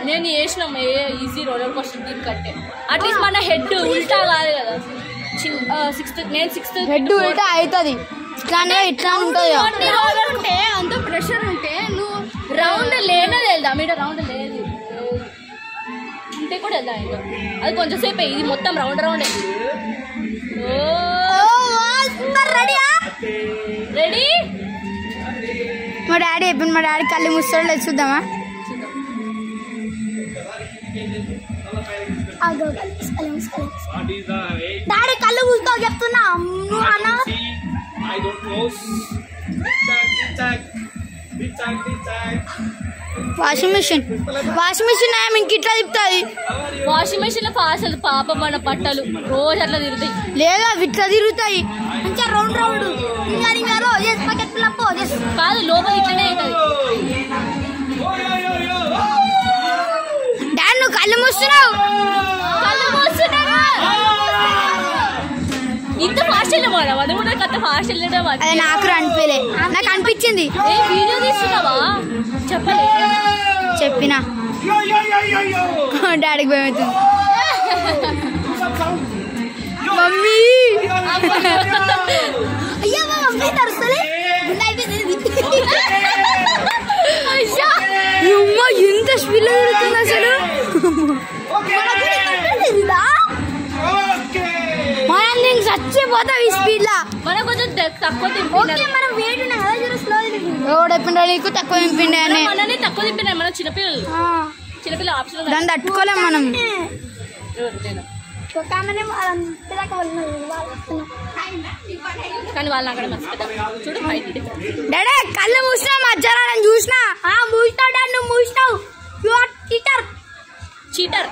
నేను చేసిన easy roller coaster దీనికంటే అట్లీస్ట్ మన హెడ్ ఉల్టా కాదు కదా. నేను సిక్స్త్ హెడ్ ఉల్టా అవుతుంది, ఇట్లానే ఇట్లా ఉంటుంది. ఉంటే అంత ప్రెషర్ ఉంటే నువ్వు రౌండ్ లేనది వెళ్దా, మీద రౌండ్ లేదు ఉంటే కూడా వెళ్దా. అది కొంచెంసేపు ఇది మొత్తం రౌండ్ రౌండ్. రెడీ? మా డాడీ చెప్పింది, మా డాడీ కళ్ళు మూస్తాడు లేదు చూద్దామా? డాడీ కళ్ళు మూస్తావు చెప్తున్నా. వాషింగ్ మిషన్ ఇంక ఇట్లా తిప్పుతుంది. వాషింగ్ మిషన్ లో అసలు పాప మన బట్టలు రోజు అట్లా తిరుగుతాయి. లేదా ఇట్లా తిరుగుతాయి మంచిగా రౌండ్ రౌండ్ కాదు, లోపల ఇట్లనే అవుతుంది. డాడీ నువ్వు కళ్ళు మూస్తున్నావు. ఇంత ఫాస్ట్ వెళ్ళమా? మనం కూడా అంత ఫాస్ట్ వెళ్ళడం అది నాకు అనిపించలే, నాకు అనిపించింది. వీడియో తీస్తున్నావా? చెప్పినా డాడీకి భయం అవుతుంది. మమ్మీ ఎంత స్పీడ్ లో తిరుగుతుంది అసలు. మనం నేను చచ్చిపోతాం ఈ స్పీడ్ లా. మనం కొంచెం తక్కువ ఎవడెప్పిండా నీకు తక్కువ తింపిండే అని? తక్కువ తిప్పినా మనం చిన్నపిల్ల ఆప్షన్ దాన్ని తట్టుకోలేం మనం. కానీ వాళ్ళని అక్కడ చూడు. డాడీ కళ్ళు మూసినా మధ్యలో నేను చూసినా. మూసినావు డాడీ, నువ్వు మూసినావు. You are cheater. చీటర్.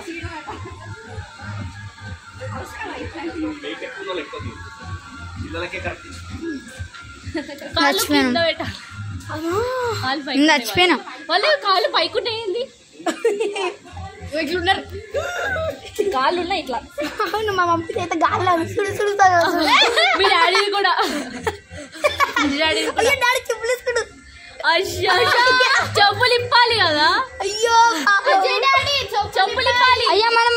చచ్చిపోయినా వాళ్ళు కాళ్ళు పైకుంటాయింది. ఇట్లున్నారు కాళ్ళు ఉన్నాయి ఇట్లా. మా మమ్మీ అయితే గాల్లో మీ డాడీ కూడా చెప్పులు ఇప్పాలి కదా. అయ్యో చెప్పులు ఇప్పాలి. అయ్యా మనం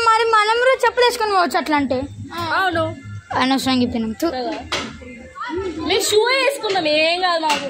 చెప్పులు వేసుకొని పోవచ్చు అట్లా అంటే. అవును అనవసరంగా ఇప్పినాం. మేము షూ వేసుకున్నాం, ఏం కాదు మాకు.